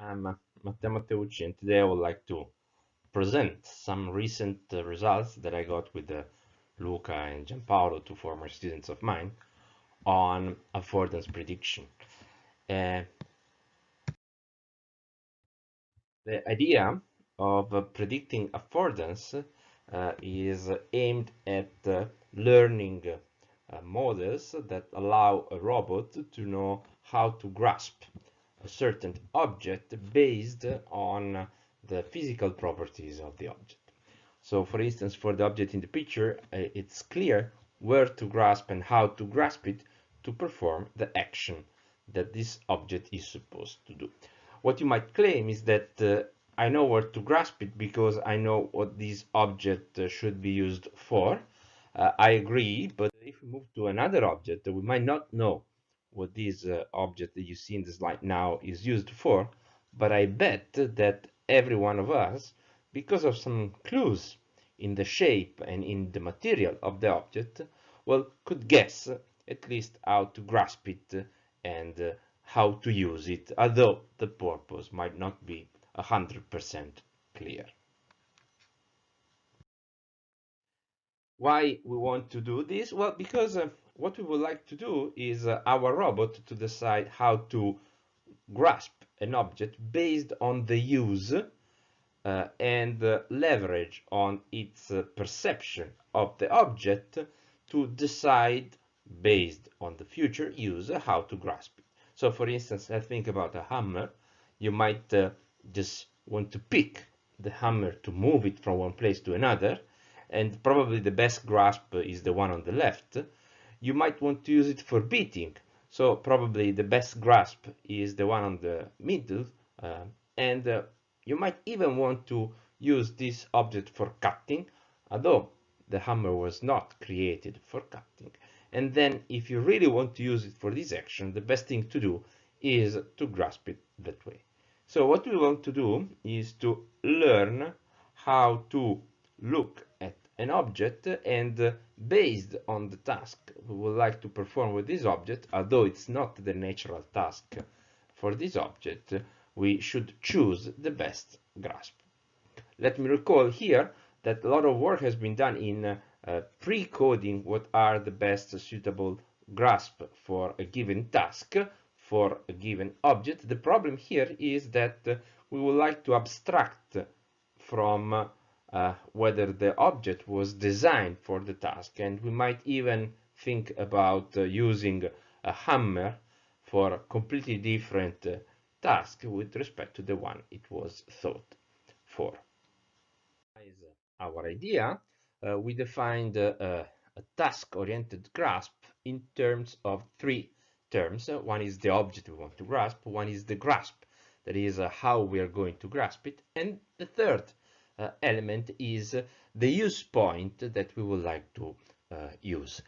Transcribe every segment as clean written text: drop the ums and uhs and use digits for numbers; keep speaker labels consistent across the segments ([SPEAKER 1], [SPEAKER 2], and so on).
[SPEAKER 1] I'm Matteo Matteucci, and today I would like to present some recent results that I got with Luca and Giampaolo, two former students of mine, on affordance prediction. The idea of predicting affordance is aimed at learning models that allow a robot to know how to grasp a certain object based on the physical properties of the object. So for instance, for the object in the picture, it's clear where to grasp and how to grasp it to perform the action that this object is supposed to do. What you might claim is that I know where to grasp it because I know what this object should be used for. I agree, but if we move to another object, we might not know what this object that you see in the slide now is used for, but I bet that every one of us, because of some clues in the shape and in the material of the object, well, could guess at least how to grasp it and how to use it, although the purpose might not be 100% clear. Why we want to do this? Well, because what we would like to do is our robot to decide how to grasp an object based on the use and leverage on its perception of the object to decide based on the future use how to grasp it. So for instance, I think about a hammer. You might just want to pick the hammer to move it from one place to another, and probably the best grasp is the one on the left. You might want to use it for beating, so probably the best grasp is the one on the middle, and you might even want to use this object for cutting, although the hammer was not created for cutting. And then if you really want to use it for this action, the best thing to do is to grasp it that way. So what we want to do is to learn how to look at an object, and based on the task we would like to perform with this object, although it's not the natural task for this object, we should choose the best grasp. Let me recall here that a lot of work has been done in pre-coding what are the best suitable grasp for a given task for a given object. The problem here is that we would like to abstract from whether the object was designed for the task, and we might even think about using a hammer for a completely different task with respect to the one it was thought for. Is our idea. We defined a task-oriented grasp in terms of three terms. One is the object we want to grasp, one is the grasp, that is how we are going to grasp it, and the third element is the use point that we would like to use.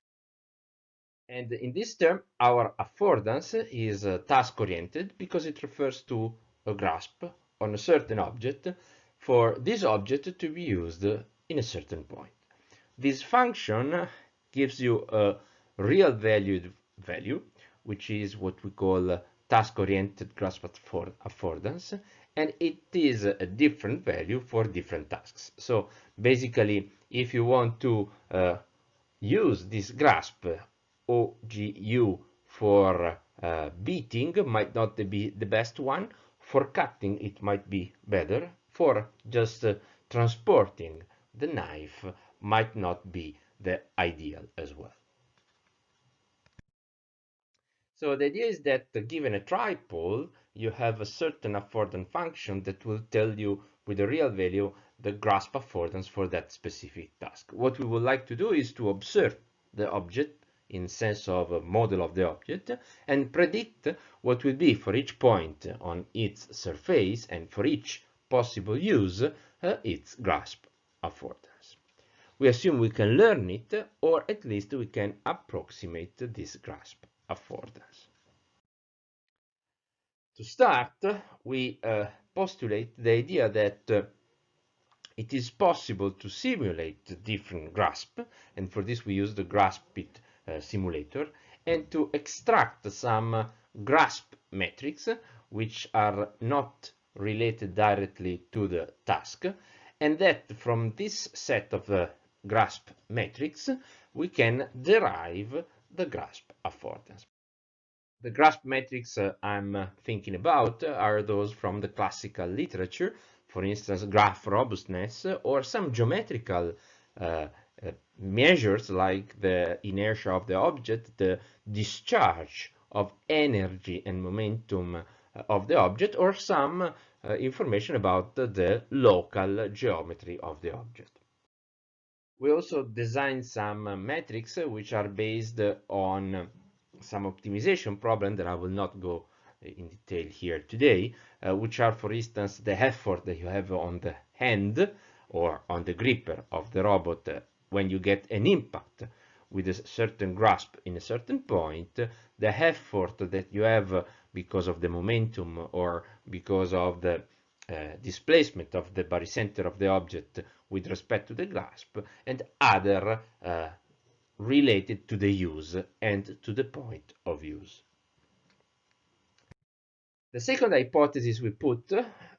[SPEAKER 1] And in this term, our affordance is task-oriented because it refers to a grasp on a certain object for this object to be used in a certain point. This function gives you a real valued value, which is what we call task-oriented grasp affordance, and it is a different value for different tasks. So basically, if you want to use this grasp OGU for beating, might not be the best one. For cutting, it might be better. For just transporting the knife, might not be the ideal as well. So the idea is that given a tripole, you have a certain affordance function that will tell you with a real value the grasp affordance for that specific task. What we would like to do is to observe the object in sense of a model of the object and predict what will be for each point on its surface and for each possible use its grasp affordance. We assume we can learn it, or at least we can approximate this grasp affordance. To start, we postulate the idea that it is possible to simulate different grasp, and for this we use the GraspIt simulator, and to extract some grasp metrics which are not related directly to the task, and that from this set of grasp metrics we can derive the grasp affordance. The grasp metrics I'm thinking about are those from the classical literature, for instance, graph robustness, or some geometrical uh, measures like the inertia of the object, the discharge of energy and momentum of the object, or some information about the local geometry of the object. We also designed some metrics which are based on some optimization problem that I will not go in detail here today, which are, for instance, the effort that you have on the hand or on the gripper of the robot when you get an impact with a certain grasp in a certain point, the effort that you have because of the momentum or because of the displacement of the barycenter of the object with respect to the grasp, and other related to the use and to the point of use. The second hypothesis we put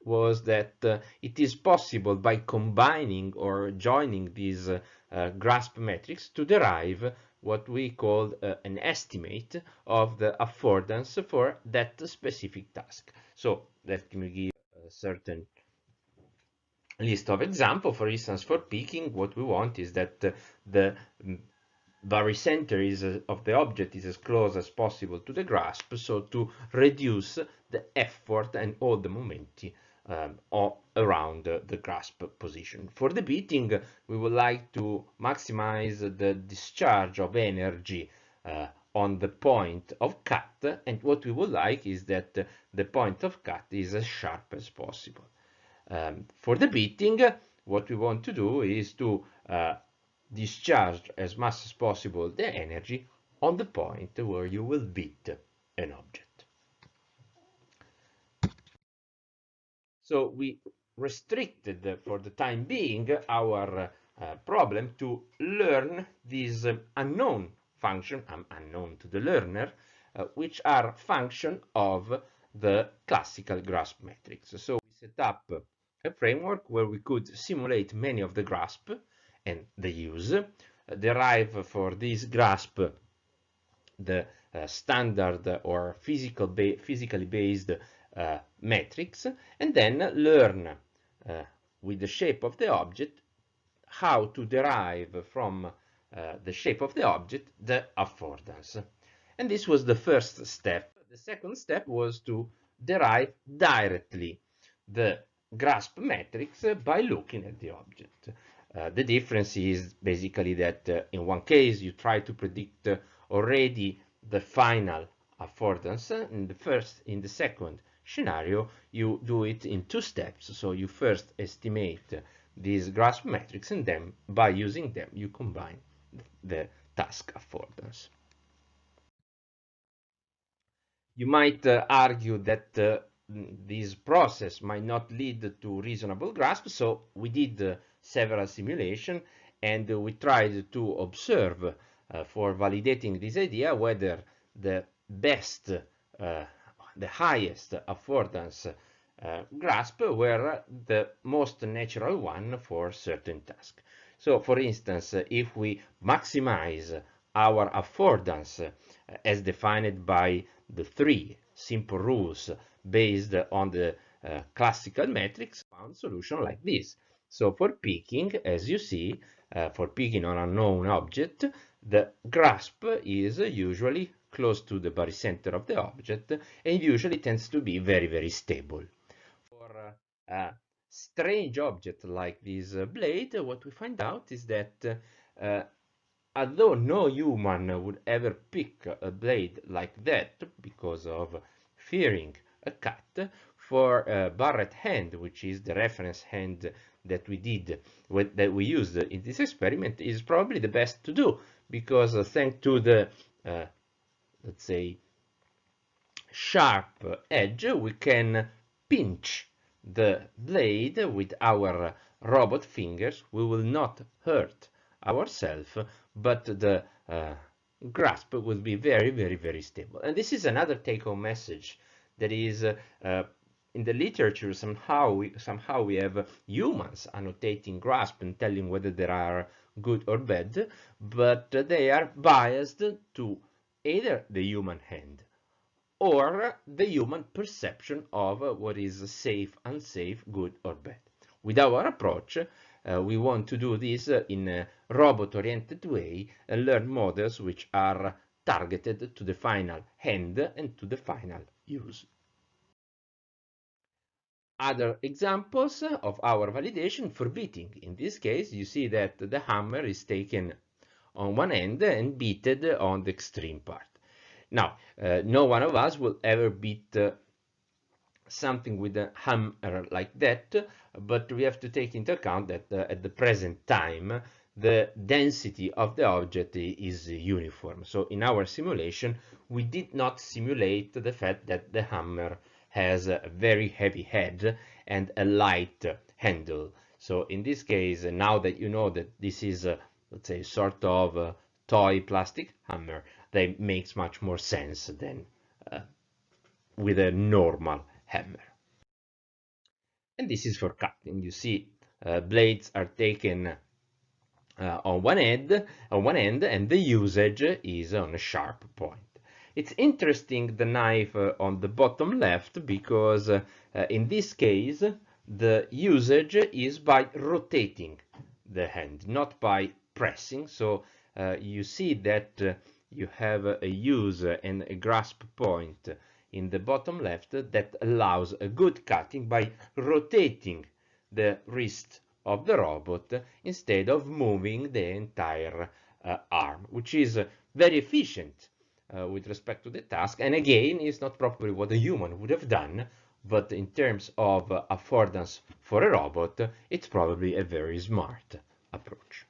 [SPEAKER 1] was that it is possible by combining or joining these grasp metrics to derive what we call an estimate of the affordance for that specific task. So let me give a certain list of examples. For instance, for picking, what we want is that the barycenter of the object is as close as possible to the grasp, so to reduce the effort and all the momenti around the grasp position. For the beating, we would like to maximize the discharge of energy on the point of cut, and what we would like is that the point of cut is as sharp as possible. For the beating, what we want to do is to discharge as much as possible the energy on the point where you will beat an object. So we restricted for the time being our problem to learn these unknown functions, unknown to the learner, which are function of the classical grasp metrics. So we set up a framework where we could simulate many of the grasp and the use, derive for this grasp the standard or physically based metrics, and then learn with the shape of the object how to derive from the shape of the object the affordance. And this was the first step. The second step was to derive directly the grasp metrics by looking at the object. The difference is basically that in one case you try to predict already the final affordance. In the second scenario, you do it in two steps. So you first estimate these grasp metrics, and then by using them you combine the task affordance. You might argue that this process might not lead to reasonable grasp, so we did several simulations, and we tried to observe for validating this idea whether the best, the highest affordance grasp were the most natural one for certain tasks. So, for instance, if we maximize our affordance as defined by the three simple rules based on the classical metrics, found solution like this. So for picking, as you see, for picking on an unknown object, the grasp is usually close to the barycenter of the object and usually tends to be very, very stable. For a strange object like this blade, what we find out is that although no human would ever pick a blade like that because of fearing a cut, for a Barrett hand, which is the reference hand that we used in this experiment, is probably the best to do, because thanks to the let's say sharp edge, we can pinch the blade with our robot fingers. We will not hurt ourselves, but the grasp will be very, very, very stable. And this is another take-home message that is in the literature, somehow we have humans annotating grasp and telling whether they are good or bad, but they are biased to either the human hand or the human perception of what is safe, unsafe, good or bad. With our approach, we want to do this in a robot-oriented way and learn models which are targeted to the final hand and to the final use. Other examples of our validation for beating. In this case, you see that the hammer is taken on one end and beaten on the extreme part. Now, no one of us will ever beat something with a hammer like that, but we have to take into account that at the present time, the density of the object is uniform. So in our simulation, we did not simulate the fact that the hammer has a very heavy head and a light handle. So in this case, now that you know that this is, let's say, sort of a toy plastic hammer, that makes much more sense than with a normal hammer. And this is for cutting. You see, blades are taken on one end, and the usage is on a sharp point. It's interesting the knife on the bottom left because in this case the usage is by rotating the hand, not by pressing. So you see that you have a use and a grasp point in the bottom left that allows a good cutting by rotating the wrist of the robot instead of moving the entire arm, which is very efficient with respect to the task, and again is not probably what a human would have done, but in terms of affordance for a robot, it's probably a very smart approach.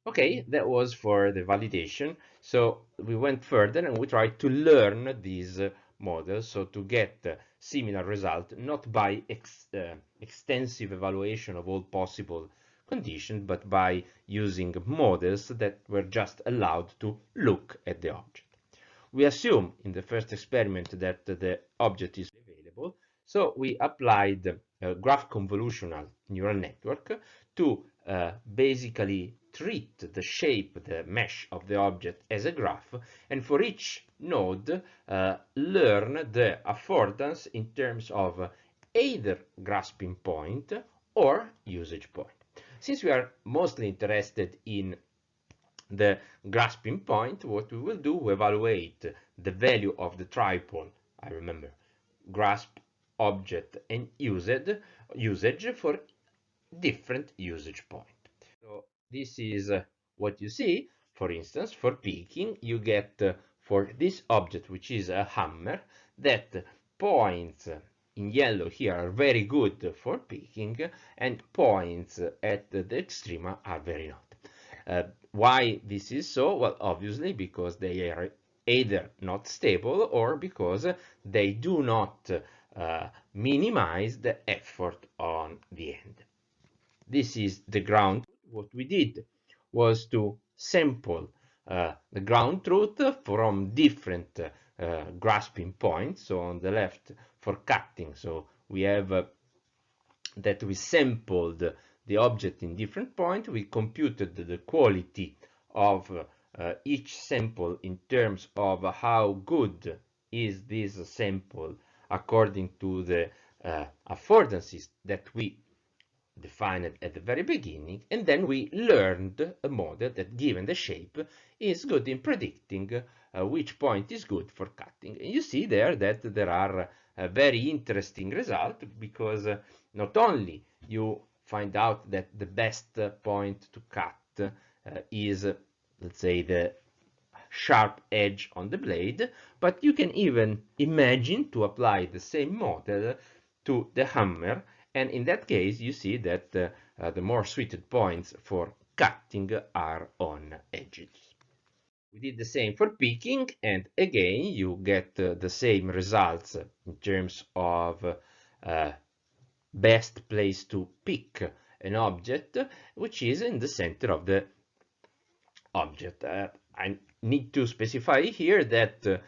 [SPEAKER 1] Okay, that was for the validation. So we went further and we tried to learn these models, so to get similar result, not by extensive evaluation of all possible conditions, but by using models that were just allowed to look at the object. We assume in the first experiment that the object is available, so we applied a graph convolutional neural network to basically treat the shape, the mesh of the object as a graph, and for each node learn the affordance in terms of either grasping point or usage point. Since we are mostly interested in the grasping point, what we will do, we evaluate the value of the tripole, I remember, grasp, object, and usage for different usage point. So this is what you see. For instance, for picking, you get for this object, which is a hammer, that points in yellow here are very good for picking, and points at the extrema are very not. Why this is so? Well, obviously because they are either not stable or because they do not minimize the effort on the end. This is the ground. What we did was to sample the ground truth from different grasping points. So on the left for cutting, so we have that we sampled the object in different points. We computed the quality of each sample in terms of how good is this sample according to the affordances that we defined at the very beginning, and then we learned a model that, given the shape, is good in predicting which point is good for cutting. And you see there that there are very interesting results, because not only you find out that the best point to cut is, let's say, the sharp edge on the blade, but you can even imagine to apply the same model to the hammer, and in that case you see that the more suited points for cutting are on edges. We did the same for picking, and again you get the same results in terms of best place to pick an object, which is in the center of the object. I need to specify here that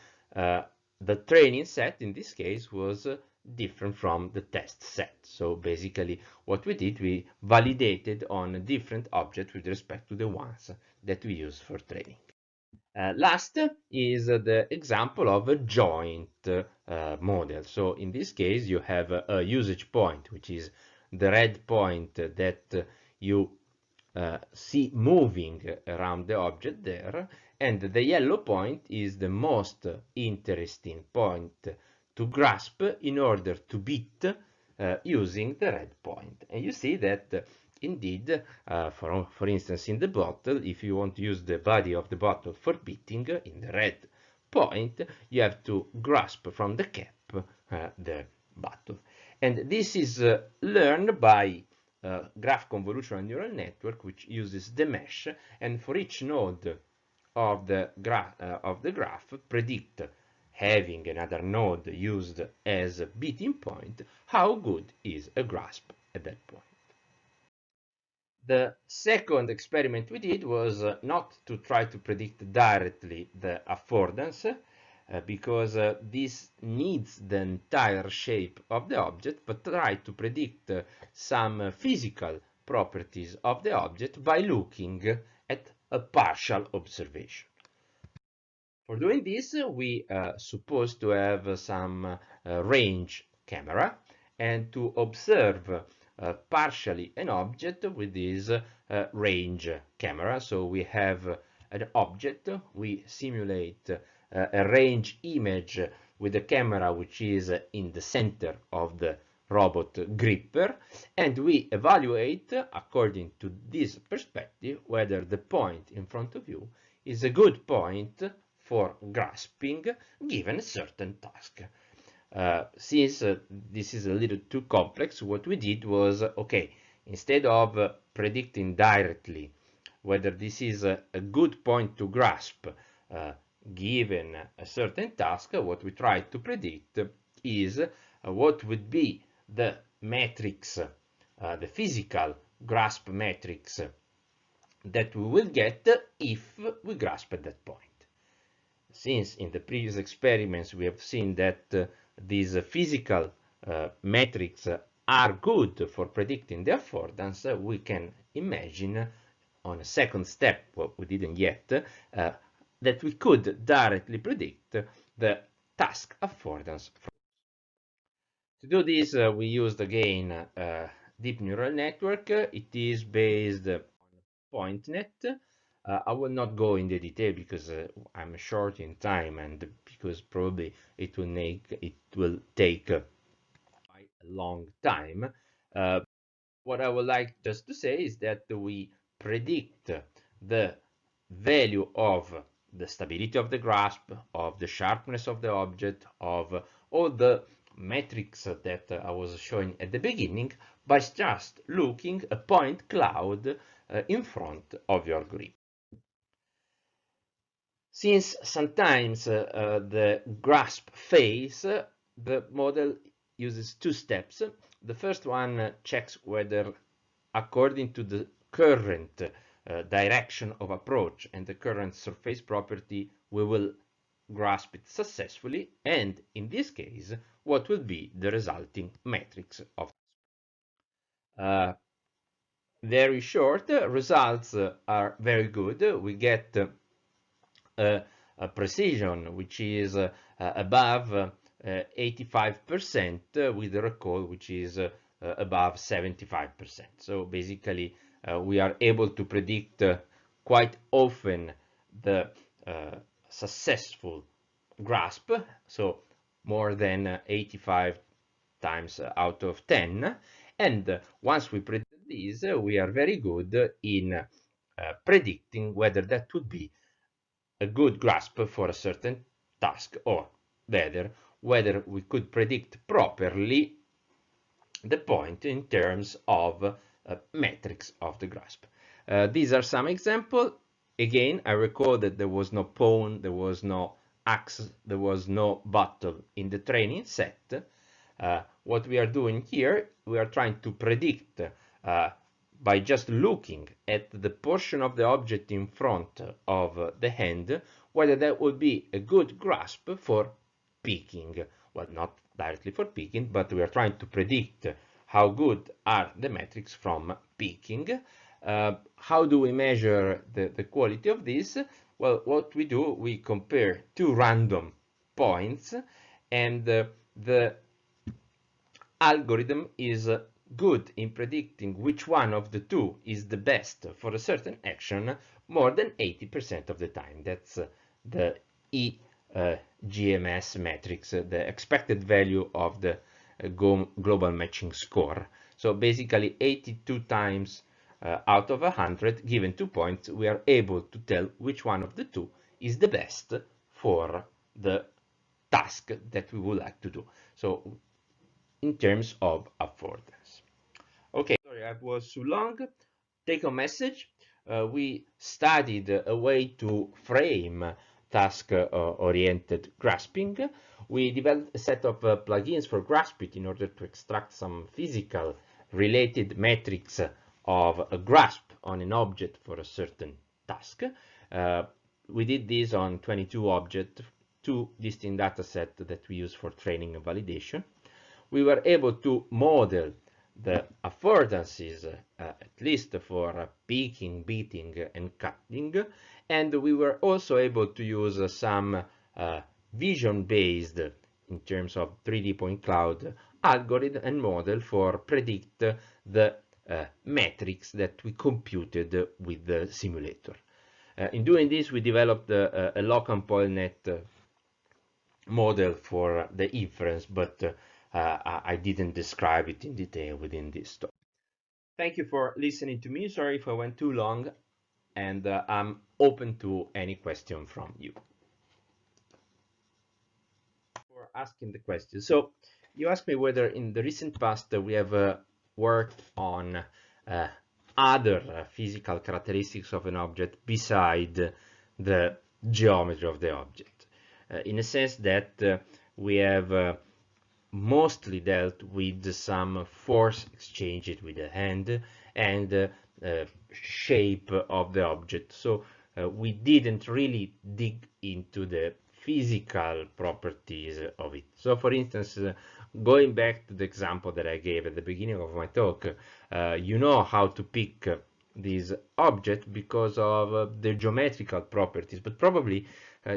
[SPEAKER 1] the training set in this case was different from the test set. So basically what we did, we validated on a different object with respect to the ones that we use for training. Last is the example of a joint model. So in this case, you have a usage point, which is the red point that you see moving around the object there, and the yellow point is the most interesting point to grasp in order to beat using the red point. And you see that indeed, for instance, in the bottle, if you want to use the body of the bottle for beating in the red point, you have to grasp from the cap the bottle. And this is learned by graph convolutional neural network, which uses the mesh, and for each node of the graph predict, having another node used as a beating point, how good is a grasp at that point. The second experiment we did was not to try to predict directly the affordance, because this needs the entire shape of the object, but try to predict some physical properties of the object by looking at a partial observation. For doing this, we supposed to have some range camera and to observe partially an object with this range camera. So we have an object, we simulate a range image with the camera which is in the center of the robot gripper, and we evaluate according to this perspective whether the point in front of you is a good point for grasping given a certain task. Since this is a little too complex, what we did was, okay, instead of predicting directly whether this is a good point to grasp given a certain task, what we tried to predict is what would be the matrix, the physical grasp matrix that we will get if we grasp at that point. Since in the previous experiments we have seen that these physical metrics are good for predicting the affordance, we can imagine on a second step, what we didn't yet, that we could directly predict the task affordance. To do this, we used again deep neural network. It is based on PointNet. I will not go in the detail because I'm short in time and because probably it will take quite a long time. What I would like just to say is that we predict the value of the stability of the grasp, of the sharpness of the object, of all the metrics that I was showing at the beginning by just looking a point cloud in front of your grip. Since sometimes the grasp phase, the model uses two steps. The first one checks whether, according to the current direction of approach and the current surface property, we will grasp it successfully, and in this case, what will be the resulting matrix of very short. Results are very good. We get a precision which is above 85% with a recall which is above 75%. So basically we are able to predict quite often the successful grasp, so more than 85 times out of 10, and once we predict this, we are very good in predicting whether that would be a good grasp for a certain task, or better, whether we could predict properly the point in terms of metrics of the grasp. These are some examples. Again, I recall that there was no pawn, there was no axe, there was no bottle in the training set. What we are doing here, we are trying to predict by just looking at the portion of the object in front of the hand, whether that would be a good grasp for peaking. Well, not directly for peaking, but we are trying to predict how good are the metrics from peaking. How do we measure the quality of this? Well, what we do, we compare two random points, and the algorithm is good in predicting which one of the two is the best for a certain action more than 80% of the time. That's the GMS matrix, the expected value of the global matching score. So basically 82 times out of 100, given 2 points, we are able to tell which one of the two is the best for the task that we would like to do. So in terms of affordance. Okay, sorry, I was too long. Take home message. We studied a way to frame task-oriented grasping. We developed a set of plugins for Graspit in order to extract some physical related metrics of a grasp on an object for a certain task. We did this on 22 objects, 2 distinct data sets that we use for training and validation. We were able to model the affordances, at least for peaking, beating, and cutting, and we were also able to use some vision-based, in terms of 3D point cloud, algorithm and model for predict the metrics that we computed with the simulator. In doing this, we developed a LoCan-PoleNet model for the inference, but I didn't describe it in detail within this talk. Thank you for listening to me. Sorry if I went too long, and I'm open to any question from you. For asking the question. So you asked me whether in the recent past we have worked on other physical characteristics of an object beside the geometry of the object. In a sense that we have mostly dealt with some force exchanged with the hand and shape of the object. So we didn't really dig into the physical properties of it. So for instance, going back to the example that I gave at the beginning of my talk, you know how to pick this object because of the geometrical properties, but probably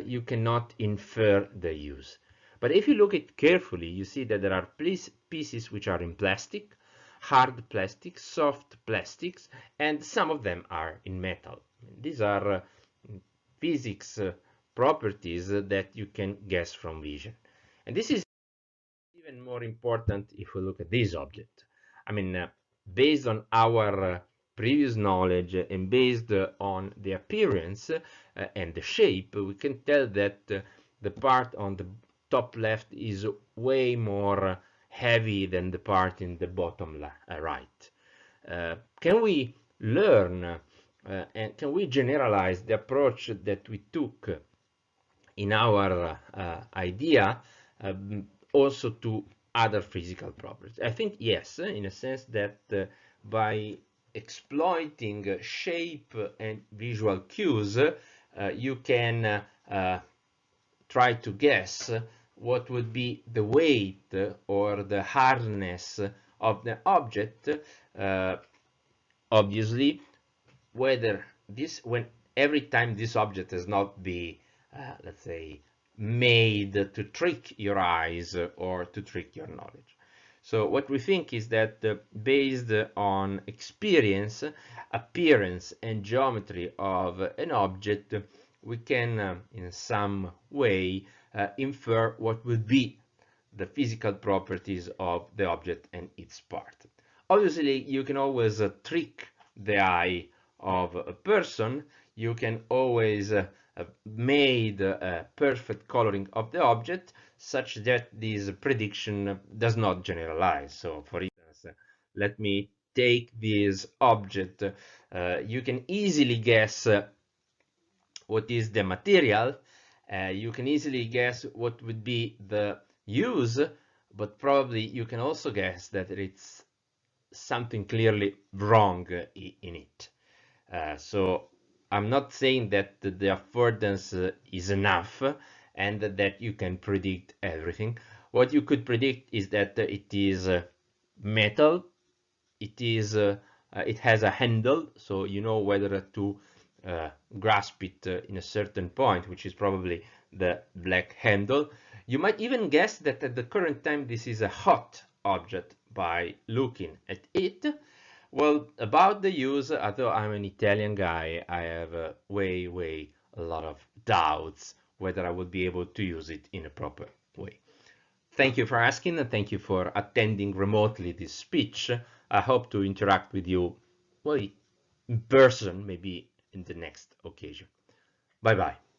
[SPEAKER 1] you cannot infer the use. But if you look at it carefully, you see that there are pieces which are in plastic, hard plastics, soft plastics, and some of them are in metal. These are physics properties that you can guess from vision. And this is even more important if we look at this object. I mean, based on our previous knowledge and based on the appearance and the shape, we can tell that the part on the top left is way more heavy than the part in the bottom right. Can we learn and can we generalize the approach that we took in our idea also to other physical properties? I think yes, in a sense that by exploiting shape and visual cues, you can try to guess what would be the weight or the hardness of the object. Obviously, whether this, when every time this object has not be, let's say, made to trick your eyes or to trick your knowledge. So what we think is that based on experience, appearance, and geometry of an object, we can in some way infer what would be the physical properties of the object and its part. Obviously, you can always trick the eye of a person. You can always made a perfect coloring of the object such that this prediction does not generalize. So for instance, let me take this object. You can easily guess what is the material. You can easily guess what would be the use, but probably you can also guess that it's something clearly wrong in it. So I'm not saying that the affordance is enough, and that you can predict everything. What you could predict is that it is metal, it has a handle, so you know whether to grasp it in a certain point, which is probably the black handle. You might even guess that at the current time this is a hot object by looking at it. Well, about the use, although I'm an Italian guy, I have a lot of doubts whether I would be able to use it in a proper way. Thank you for asking, and thank you for attending remotely this speech. I hope to interact with you, well, in person, maybe in the next occasion. Bye-bye.